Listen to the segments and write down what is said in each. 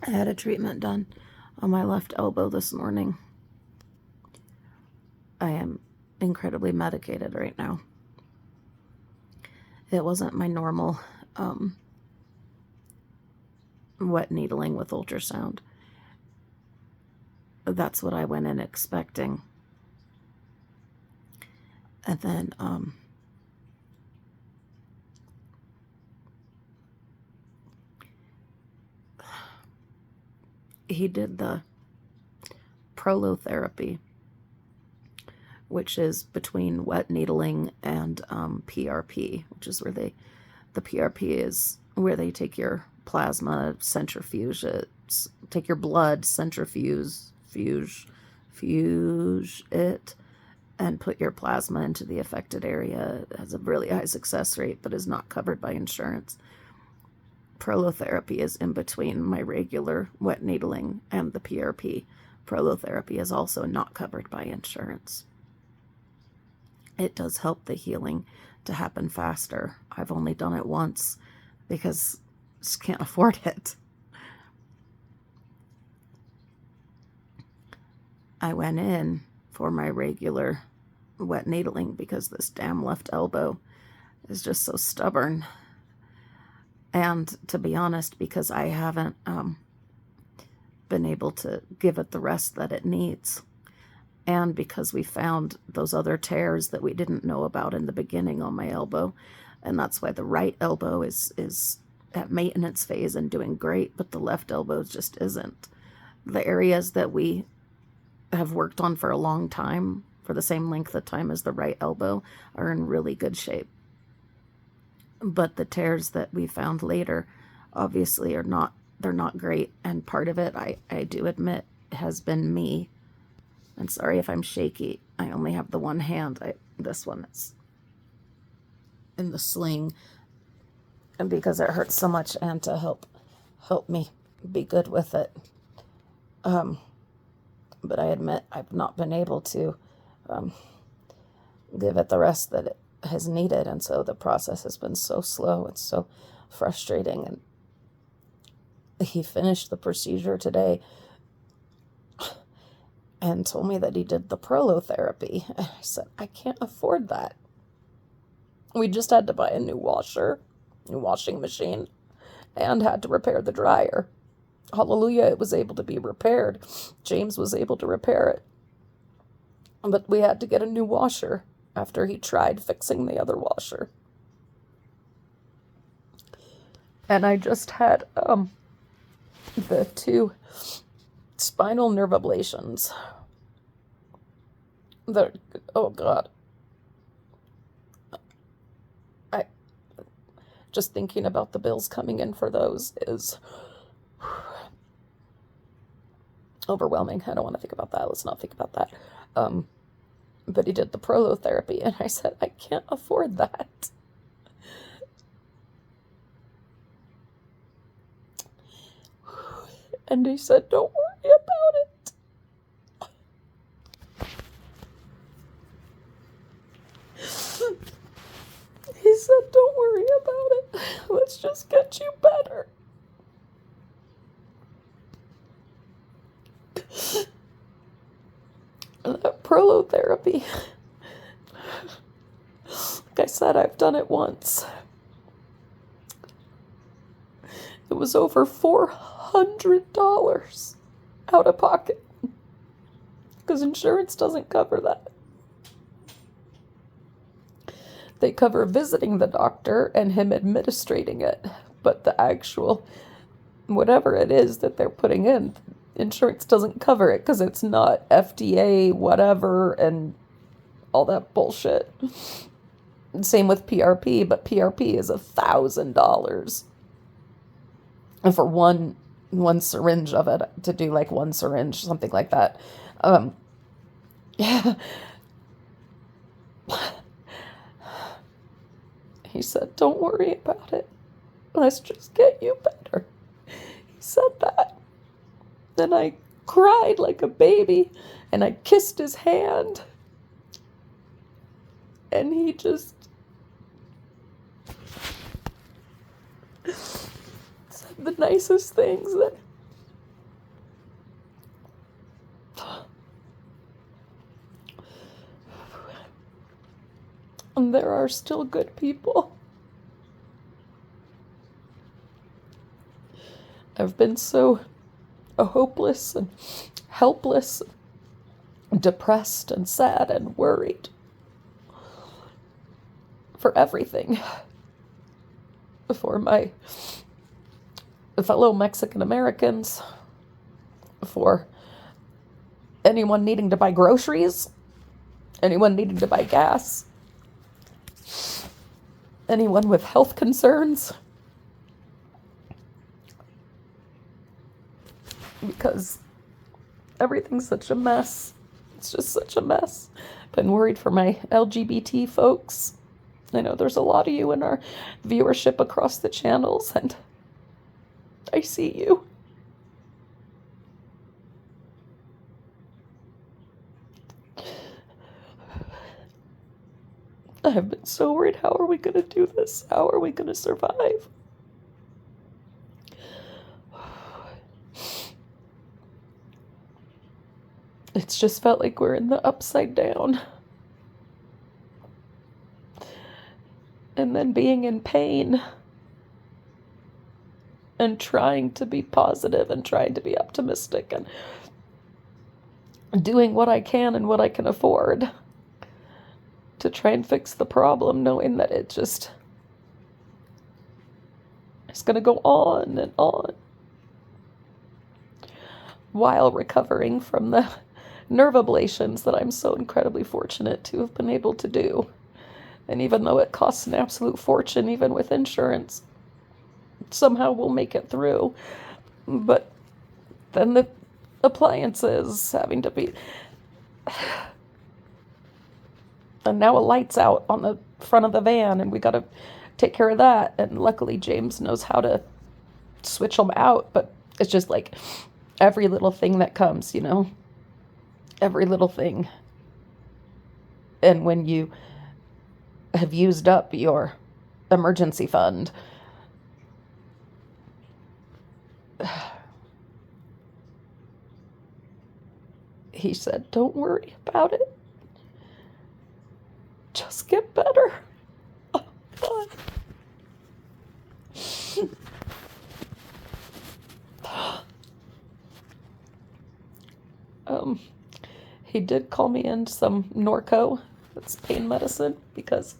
I had a treatment done on my left elbow this morning. I am incredibly medicated right now. It wasn't my normal wet needling with ultrasound. That's what I went in expecting. And then he did the prolotherapy, which is between wet needling and PRP, which is where the PRP is where they take your plasma, centrifuge it, take your blood, fuse it, and put your plasma into the affected area. It has a really high success rate, but is not covered by insurance. Prolotherapy is in between my regular wet needling and the PRP. Prolotherapy is also not covered by insurance. It does help the healing to happen faster. I've only done it once because I just can't afford it. I went in for my regular wet needling because this damn left elbow is just so stubborn. And to be honest, because I haven't been able to give it the rest that it needs. And because we found those other tears that we didn't know about in the beginning on my elbow. And that's why the right elbow is at maintenance phase and doing great, but the left elbow just isn't. The areas that we have worked on for a long time, for the same length of time as the right elbow, are in really good shape. But the tears that we found later obviously they're not great. And part of it, I do admit, has been me. And sorry if I'm shaky. I only have the one hand. This one is in the sling. And because it hurts so much, and to help me be good with it. But I admit I've not been able to give it the rest that it has needed, and so the process has been so slow. It's so frustrating. And he finished the procedure today and told me that he did the prolotherapy. And I said, I can't afford that. We just had to buy a new washing machine, and had to repair the dryer. Hallelujah, it was able to be repaired. James was able to repair it. But we had to get a new washer after he tried fixing the other washer. And I just had the 2 spinal nerve ablations. Oh God. Just thinking about the bills coming in for those is overwhelming. I don't want to think about that. Let's not think about that. But he did the prolotherapy, and I said, I can't afford that. And he said, don't worry about it. He said, don't worry about it. Let's just get you better. That prolotherapy, like I said, I've done it once. It was over $400 out of pocket because insurance doesn't cover that. They cover visiting the doctor and him administrating it, but the actual whatever it is that they're putting in, insurance doesn't cover it because it's not FDA whatever and all that bullshit. Same with PRP, but PRP is $1,000 for one syringe of it, to do like one syringe, something like that. Yeah. He said, don't worry about it. Let's just get you better. He said that. Then I cried like a baby, and I kissed his hand. And he just said the nicest things that And there are still good people. I've been so hopeless and helpless, depressed and sad and worried for everything. For my fellow Mexican Americans, for anyone needing to buy groceries, anyone needing to buy gas, anyone with health concerns. Because everything's such a mess. It's just such a mess. Been worried for my LGBT folks. I know there's a lot of you in our viewership across the channels, and I see you. I've been so worried. How are we going to do this? How are we going to survive? It's just felt like we're in the upside down. And then being in pain and trying to be positive and trying to be optimistic and doing what I can and what I can afford to try and fix the problem, knowing that it's going to go on and on while recovering from the nerve ablations that I'm so incredibly fortunate to have been able to do. And even though it costs an absolute fortune, even with insurance, somehow we'll make it through. But then the appliances having to be... And now a light's out on the front of the van, and we got to take care of that. And luckily James knows how to switch them out, but it's just like every little thing that comes, you know? Every little thing. And when you have used up your emergency fund, he said, don't worry about it. Just get better. Oh, God. He did call me in some Norco, that's pain medicine, because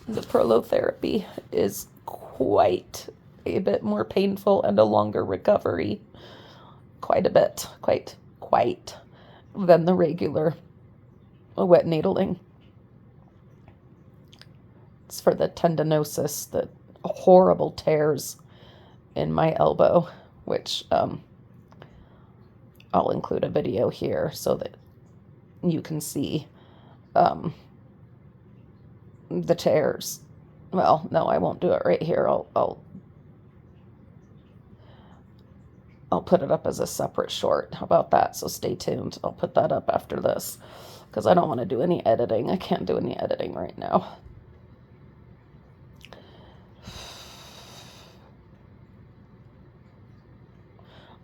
the prolotherapy is quite a bit more painful and a longer recovery. Quite a bit, quite, than the regular wet needling. It's for the tendinosis, the horrible tears in my elbow, which I'll include a video here so that you can see the tears. Well, no, I won't do it right here. I'll put it up as a separate short. How about that? So stay tuned. I'll put that up after this because I don't want to do any editing. I can't do any editing right now.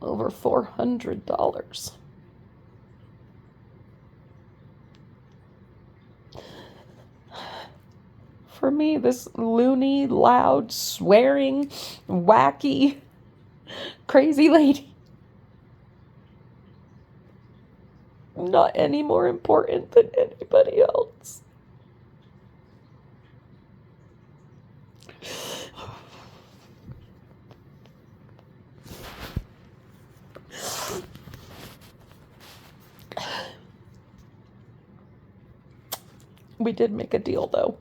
Over $400. For me, this loony, loud, swearing, wacky, crazy lady, not any more important than anybody else. We did make a deal, though.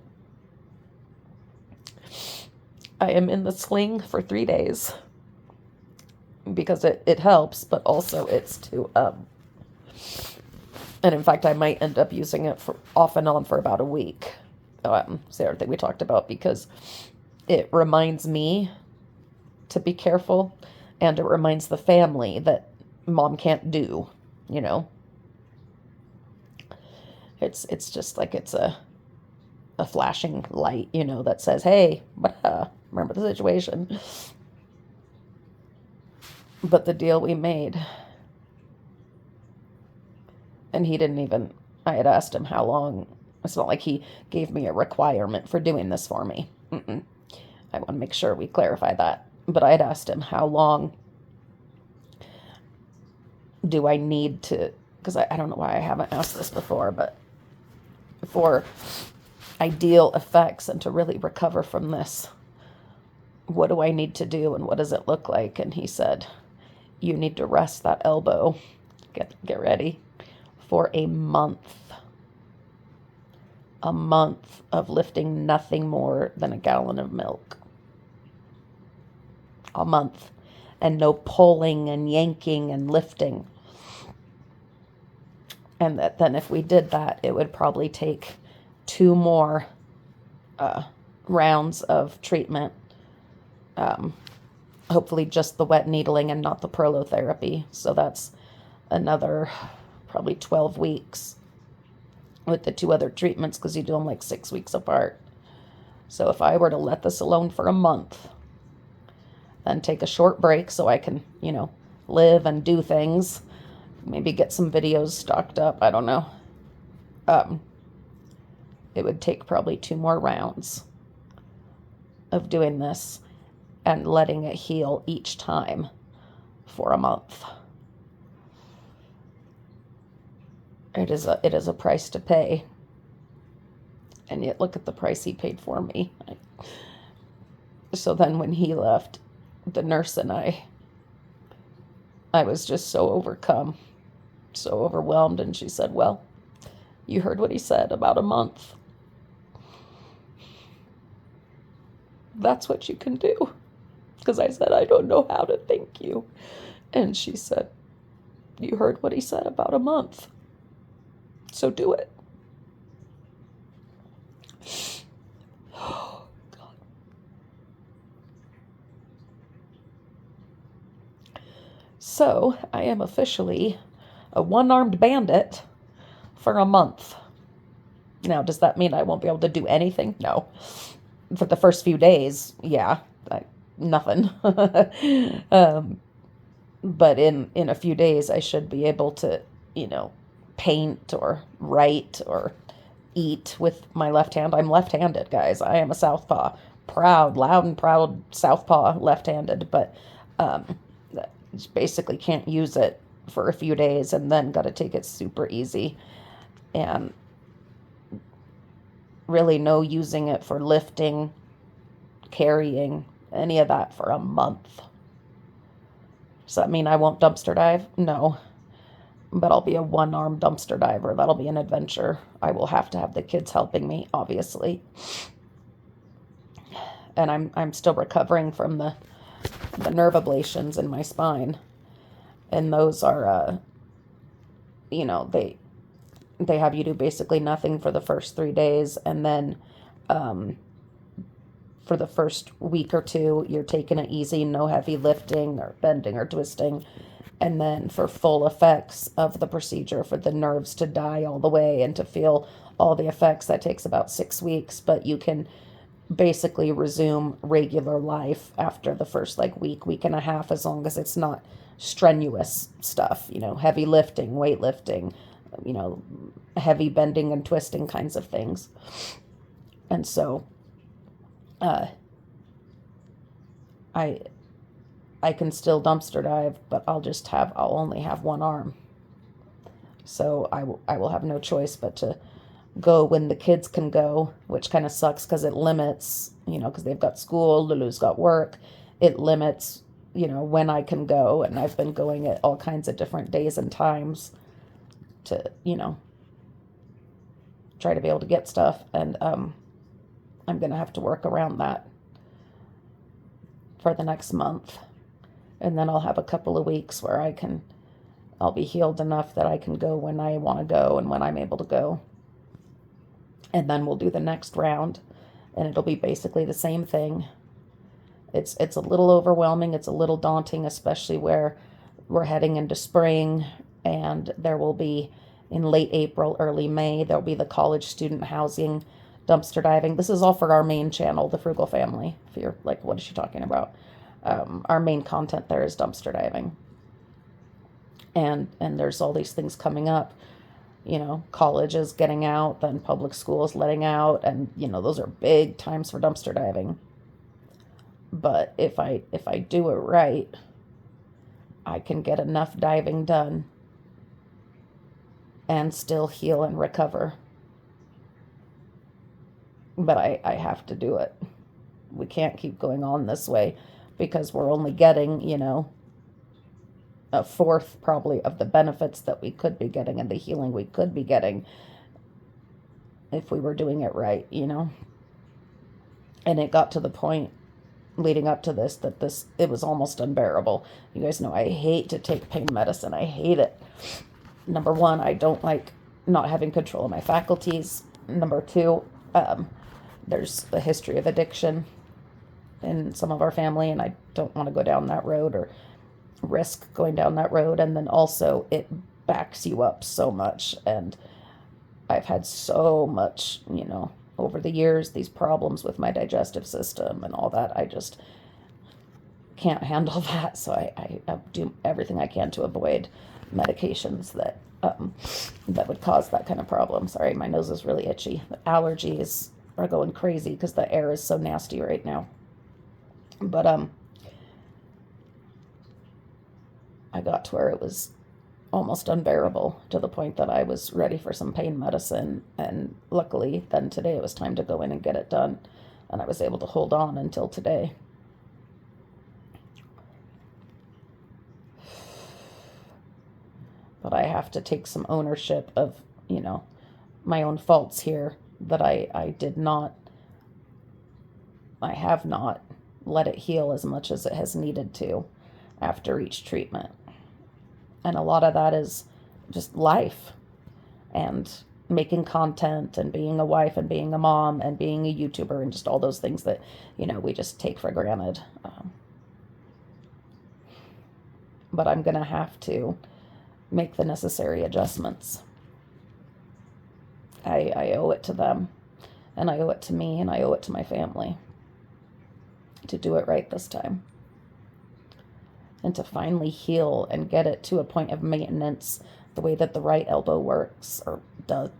I am in the sling for 3 days because it helps, but also it's to, and in fact, I might end up using it for off and on for about a week. It's the other thing we talked about, because it reminds me to be careful, and it reminds the family that mom can't do, you know. It's just like it's a flashing light, you know, that says, hey, remember the situation. But the deal we made, and he didn't even, I had asked him how long It's not like he gave me a requirement for doing this for me. I want to make sure we clarify that. But I had asked him, how long do I need to, because I don't know why I haven't asked this before, but for ideal effects and to really recover from this, what do I need to do and what does it look like? And he said, you need to rest that elbow, get ready, for a month. A month of lifting nothing more than a gallon of milk. A month. And no pulling and yanking and lifting. And that then if we did that, it would probably take 2 more rounds of treatment. Hopefully just the wet needling and not the prolotherapy. So that's another probably 12 weeks with the 2 other treatments, because you do them like 6 weeks apart. So if I were to let this alone for a month, then take a short break so I can, live and do things, maybe get some videos stocked up, I don't know. It would take probably 2 more rounds of doing this and letting it heal each time for a month. It is a price to pay. And yet look at the price he paid for me. So then when he left, the nurse and I was just so overcome, so overwhelmed. And she said, well, you heard what he said about a month. That's what you can do. Because I said, I don't know how to thank you. And she said, you heard what he said about a month. So do it. Oh, God. So I am officially a one-armed bandit for a month. Now, does that mean I won't be able to do anything? No. For the first few days, yeah, nothing. But in a few days, I should be able to, paint or write or eat with my left hand. I'm left-handed, guys. I am a southpaw. Proud, loud and proud southpaw, left-handed. But basically can't use it for a few days and then got to take it super easy. And really no using it for lifting, carrying, any of that for a month. Does that mean I won't dumpster dive? No. But I'll be a one-armed dumpster diver. That'll be an adventure. I will have to have the kids helping me, obviously. And I'm still recovering from the nerve ablations in my spine. And those are, they have you do basically nothing for the first 3 days. And then for the first week or 2, you're taking it easy, no heavy lifting or bending or twisting. And then for full effects of the procedure, for the nerves to die all the way and to feel all the effects, that takes about 6 weeks. But you can basically resume regular life after the first week and a half, as long as it's not strenuous stuff, heavy lifting, weightlifting, heavy bending and twisting kinds of things. And so I can still dumpster dive, but I'll only have one arm. So I will have no choice but to go when the kids can go, which kind of sucks because it limits, because they've got school, Lulu's got work. It limits, when I can go. And I've been going at all kinds of different days and times to, try to be able to get stuff. And I'm going to have to work around that for the next month. And then I'll have a couple of weeks where I'll be healed enough that I can go when I want to go and when I'm able to go. And then we'll do the next round, and it'll be basically the same thing. It's a little overwhelming. It's a little daunting, especially where we're heading into spring, and there will be, in late April, early May, there'll be the college student housing dumpster diving. This is all for our main channel, The Frugal Family. If you're like, what is she talking about? Our main content there is dumpster diving. And there's all these things coming up college is getting out, then public school is letting out, and those are big times for dumpster diving. But if I do it right, I can get enough diving done and still heal and recover. But I have to do it. We can't keep going on this way because we're only getting, a fourth probably of the benefits that we could be getting and the healing we could be getting if we were doing it right. And it got to the point leading up to this that it was almost unbearable. You guys know I hate to take pain medicine. I hate it. Number one, I don't like not having control of my faculties. Number two, there's a history of addiction in some of our family, and I don't want to go down that road or risk going down that road. And then also it backs you up so much, and I've had so much, over the years, these problems with my digestive system and all that. I just can't handle that. So I do everything I can to avoid medications that would cause that kind of problem. Sorry, my nose is really itchy. The allergies are going crazy because the air is so nasty right now. But I got to where it was almost unbearable, to the point that I was ready for some pain medicine. And luckily, then today it was time to go in and get it done. And I was able to hold on until today. But I have to take some ownership of, my own faults here, that I have not let it heal as much as it has needed to after each treatment. And a lot of that is just life and making content and being a wife and being a mom and being a YouTuber and just all those things that, we just take for granted. But I'm going to have to make the necessary adjustments. I owe it to them, and I owe it to me, and I owe it to my family to do it right this time. And to finally heal and get it to a point of maintenance the way that the right elbow works, or the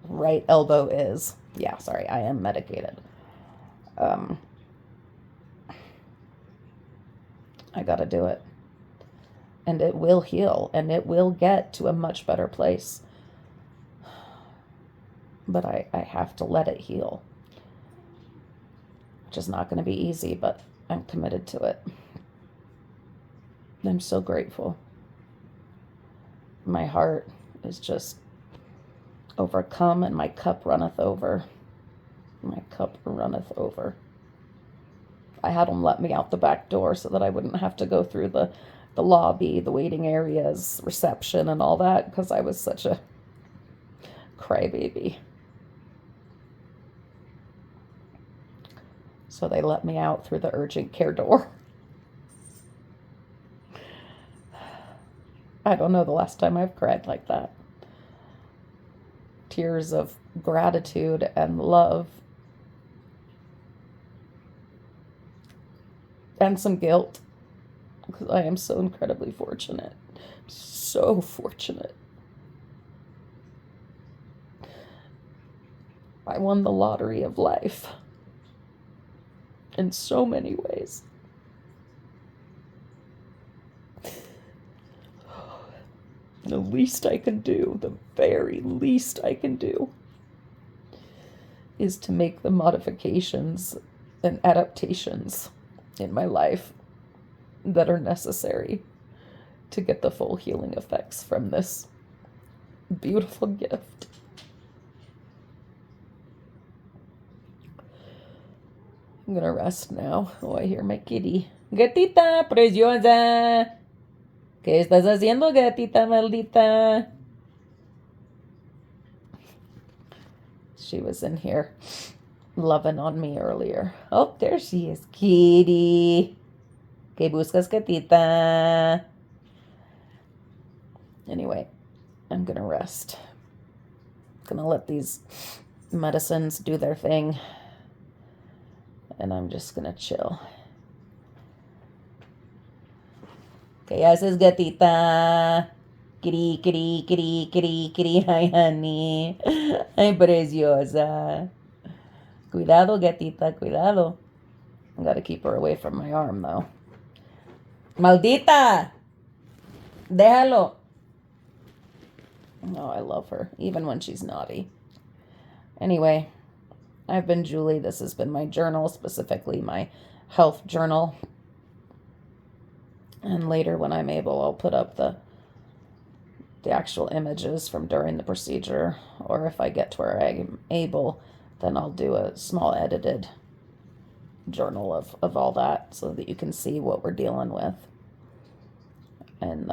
right elbow is. Yeah, sorry, I am medicated. I gotta do it. And it will heal, and it will get to a much better place. But I have to let it heal. Which is not going to be easy, but I'm committed to it. I'm so grateful. My heart is just overcome, and my cup runneth over. My cup runneth over. I had them let me out the back door so that I wouldn't have to go through the lobby, the waiting areas, reception, and all that, because I was such a crybaby. So they let me out through the urgent care door. I don't know the last time I've cried like that. Tears of gratitude and love. And some guilt. Because I am so incredibly fortunate. So fortunate. I won the lottery of life. In so many ways. The least I can do, the very least I can do, is to make the modifications and adaptations in my life that are necessary to get the full healing effects from this beautiful gift. I'm gonna rest now. Oh, I hear my kitty. Gatita preciosa. ¿Qué estás haciendo, gatita maldita? She was in here loving on me earlier. Oh, there she is. Kitty. ¿Qué buscas, gatita? Anyway, I'm gonna rest. Gonna let these medicines do their thing. And I'm just gonna chill. ¿Qué haces, gatita? Kitty, kitty, kitty, kitty, kitty. Hi, honey. Ay, preciosa. Cuidado, gatita, cuidado. I gotta keep her away from my arm, though. Maldita! Déjalo. Oh, I love her, even when she's naughty. Anyway, I've been Julie. This has been my journal, specifically my health journal. And later, when I'm able, I'll put up the actual images from during the procedure. Or if I get to where I'm able, then I'll do a small edited journal of all that so that you can see what we're dealing with. And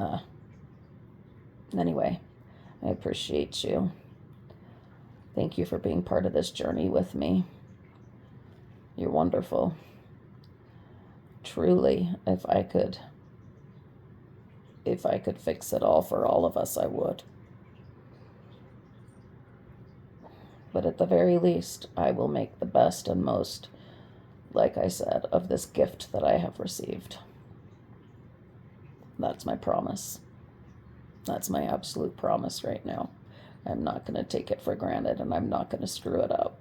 anyway, I appreciate you. Thank you for being part of this journey with me. You're wonderful. Truly, if I could fix it all for all of us, I would. But at the very least, I will make the best and most, like I said, of this gift that I have received. That's my promise. That's my absolute promise right now. I'm not going to take it for granted, and I'm not going to screw it up.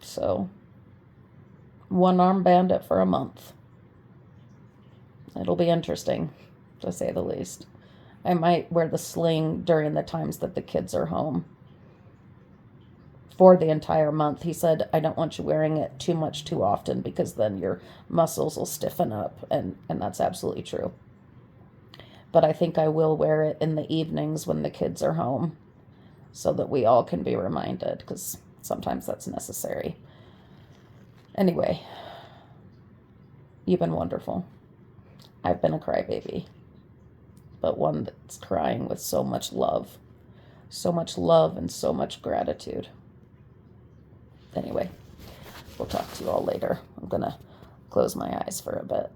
So, one-arm bandit for a month. It'll be interesting, to say the least. I might wear the sling during the times that the kids are home for the entire month. He said, I don't want you wearing it too much too often because then your muscles will stiffen up, and that's absolutely true. But I think I will wear it in the evenings when the kids are home so that we all can be reminded, because sometimes that's necessary. Anyway, you've been wonderful. I've been a crybaby, but one that's crying with so much love and so much gratitude. Anyway, we'll talk to you all later. I'm going to close my eyes for a bit.